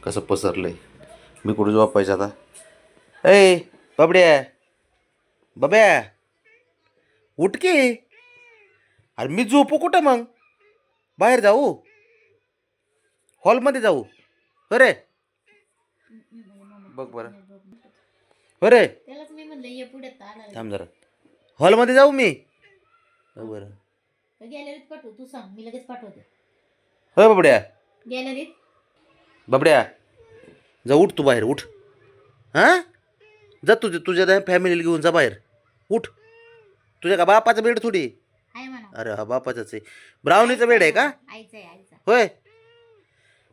कसं पसरलंय. मी कुठे झोपायचं आता. ए बाबड्या, बाब्या उठ की. अरे मी झोपू कुठं मग? बाहेर जाऊ, हॉलमध्ये जाऊ? अरे बघ बरं, अरे त्यालाच मी म्हणलं ये पुढे आला थांब जरा, हॉलमध्ये जाऊ मी? बघ बरं. गॅलरीत पाठव, तू सांग मी लगेच पाठवते. होय बाबड्या, गॅलरीत बाबड्या जा, उठ तू बाहेर उठ. हां जा, तुझ्या फॅमिलीला घेऊन जा बाहेर. उठ. तुझ्या का बापाचा बेड थोडी? आहे म्हणा. अरे हा बापाचाच आहे. ब्राउनीचा बेड आहे का? आईचा आहे आईचा. होय.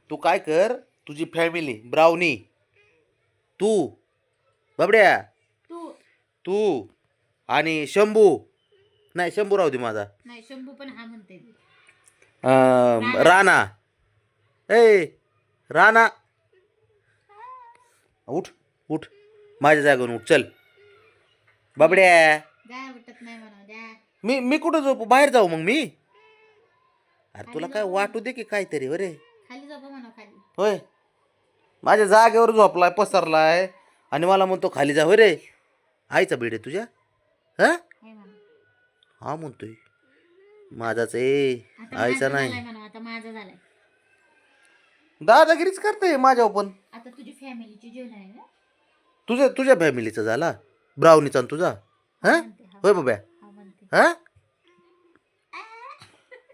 तू काय कर, तुझी फॅमिली ब्राउनी, तू बाबड्या, तू तू आणि शंभू, नाही शंभू राहू दे माझा, नाही शंभू पण हा म्हणते. राणा. ए राणा उठ, उठ माझ्या जागेवरून उठ. चल बाबड्या. द्या वाटत नाही म्हणा द्या. मी कुठं झोपू? बाहेर जाऊ मग मी? अरे तुला काय वाटू दे की काहीतरी. बरे खाली झोपा म्हणा खाली. होय, माझ्या जागेवर झोपलाय, पसरलाय आणि मला म्हणतो खाली जा. होय रे, आईचा बेड आहे तुझ्या? हा आहे म्हणा. हा म्हणतोय माझाच आहे, आता आईचा माझा नाही. झालाय म्हणा, आता माझा झालाय. दादागिरीच करते माझ्यावर पण. आता तुझी फॅमिलीची जेवण आहे ना? तुझ्या फॅमिलीचा झाला, ब्राउनीचा आणि तुझा. हा म्हणते, हा होय बाब्या? हा म्हणते. हा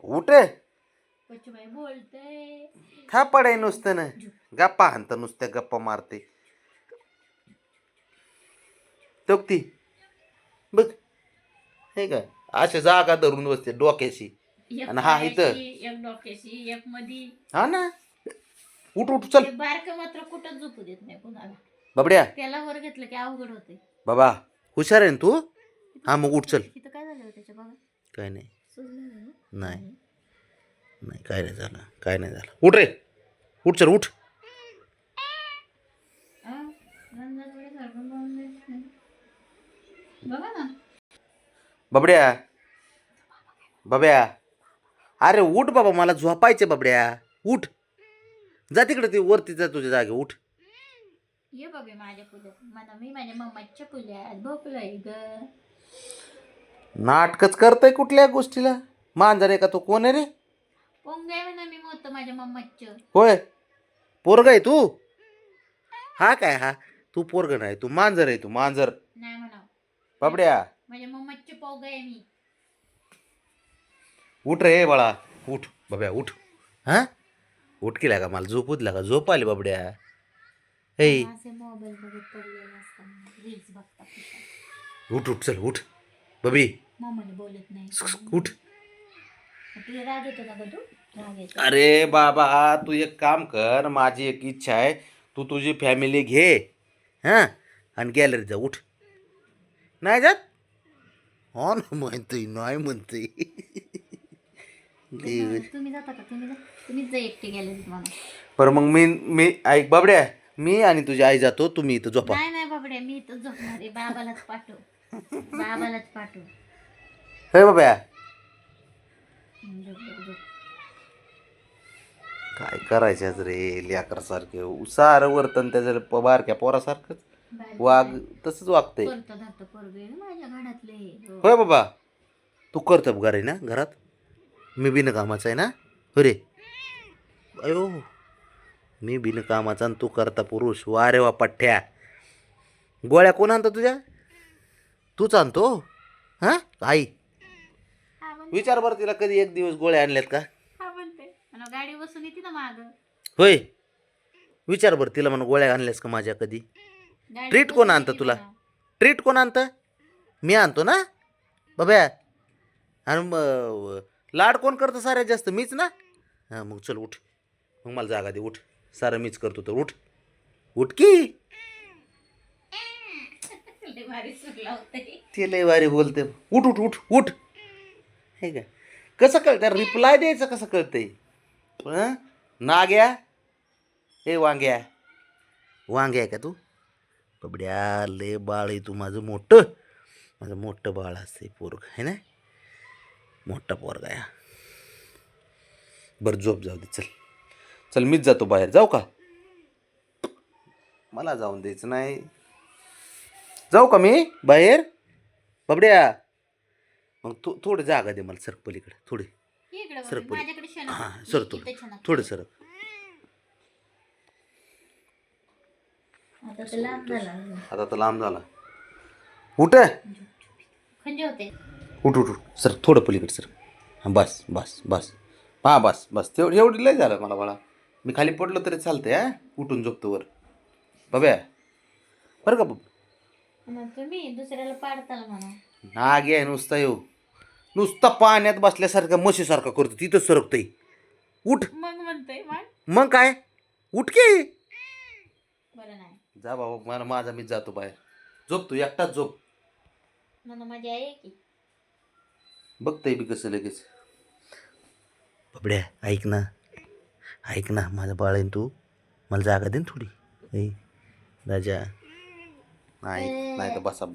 उठ रे. पचूबाई बोलतय. थापड आहे नुसतं ना, गप्पा हाणत नुसत्या गप्पा मारते. ती बघ हे काय अशा जागा धरून बसते डोक्याशी. एक आणि हा इथं. पायाशी, एक डोक्याशी, एक मधी. हा ना, उठ उठ चल. ते बारक मात्र कुठंच झोपू देत नाही कुणाला. बाबड्या, त्याला वर घेतलं की अवघड होते. बाबा हुशार आहे ना तू. हा मग उठ चल. तिथं काय झालं त्याच्या बाबा? काय नाही, सुजलं ना? नाही नाही, काय नाही झालं, काय नाही झालं. उठ रे, उठ चल, उठ. आ, नंदाकडे सारखं बोलणं. बघा ना. बाबड्या, बाब्या, अरे उठ बाबा, मला झोपायचे. बाबड्या उठ, जा तिकडे, ती वरती जा तुझ्या जागे. उठ. ये बाबे माझ्या पुढे म्हणा, मी माझ्या मम्माच्या पुढ्यात भोपलोय ग. नाटकच करतय कुठल्या गोष्टीला. मांजर आहे का तू? कोण आहे रे? पोंगाय म्हणा, मी मोठं माझ्या मम्माच्या. होय, पोरग आहे तू? हा काय, हा तू पोरग नाही, तू मांजर आहे. तू मांजर. नाही म्हणा, बाबड्या माझ्या मम्माचे पोंगा आहे मी. उठ रे बाळा, उठ बाब्या उठ. हा उठ केला का? मला झोप उठला का? झोप आली बाबड्या. हे असे मोबाईल बघत पडलेले असताना रील्स बघता. उठ उठ चल, उठ बबी, मम्माने बोलत नाही. उठ. तुला राग येतो का ग? तू राग येतो? अरे बाबा, तू एक काम कर, माझी एक इच्छा आहे, तू तुझी फॅमिली घे हां आणि गॅलरीत जा. उठ. नाही जात? हो ना, म्हणतोय नाही म्हणतोय. तुम्ही जाता का? तुम्हीच जा एकटे गॅलरीत म्हणा. बरं मग मी ऐक बाबड्या, मी आणि तुझी आई जातो, तुम्ही इथं झोपा. नाही नाही बाबड्या, मी इथं झोपणार आहे. बाबालाच पाठव, बाबालाच पाठव. हे बाब्या, झोप, झोप, झोप. काय करायचं रे लेकरासारखे. सारं वर्तन त्याचं बारक्या पोरासारखंच वाघ तसंच वागतंय. करतो धरतो पोरगं आहे ना माझ्या घरातले. हो. होय बाबा, तू कर्तबगार आहे ना घरात. मी बिनकामाचा आहे ना. हो रे, अयो मी बिनकामाचा आणि तू करता पुरुष. वा रे वा पठ्ठ्या. गोळ्या कोण आणतो तुझ्या? तूच आणतो? हां आई, हा म्हणते, विचार बरं तिला कधी एक दिवस गोळ्या आणल्यात का? हा म्हणते. आणि गाडी बसून येते ना माग. होय, विचार बरं तिला म्हणून गोळ्या आणल्यास का माझ्या कधी? ट्रीट कोण आणतं तुला? ट्रीट कोण आणतं? मी आणतो ना बाब्या. आणि लाड कोण करतं साऱ्यात जास्त? मीच ना. हां मग चल उठ, मग मला जागा दे. उठ, सारं मीच करतो तर उठ. उठ की. ते लय भारी बोलते. उठ उठ उठ उठ. हे का कसं कळतं? रिप्लाय द्यायचं कसं कळतंय? नाग्या, हे वांग्या, वांग्या आहे का तू? बाबड्या लय बाळ आहे तू माझं मोठं. माझं मोठं बाळ असते पोरग आहे ना, मोठा पोरगा आहे. बरं झोप, जाऊ दे. चल चल, मीच जातो बाहेर. जाऊ का? मला जाऊन द्यायचं नाही. जाऊ का मी बाहेर बबड्या? मग थोडी जागा दे मला, सरक पलीकडे थोडी. इकडे सरक पली. माझ्याकडे शेण हां आहे. सर इथे शेण. थोडं सरक. आता तर लांब झाला. आता तर लांब झाला. उठ खंजे होते. उठ उठ उठ सर, थोडं पलीकडे सर. हां बस बस बस. हां बस बस एवढी लय झालं मला बाळा. मी खाली पडलो तरी चालतंय. हा उठून झोपतो वर बब्या, बरं का बब? मग तुम्ही दुसऱ्याला पाडताल म्हणा. नाग आहे नुसता येऊ, नुसता पाण्यात बसल्यासारखं म्हशीसारखं करतो, तिथं सरकतंय. उठ. मग म्हणतोय मग काय, उठ की. बरं नाही जा बाबा, मला माझा मीच जातो बाहेर. झोप तू एकटाच झोप. मला मजा आहे की. बघतंय बी कसं लगेच. बबड्या ऐक ना, ऐक ना माझं बाळ आहे तू, मला जागा दे ना थोडी. ए राजा, नाही नाही तर बसा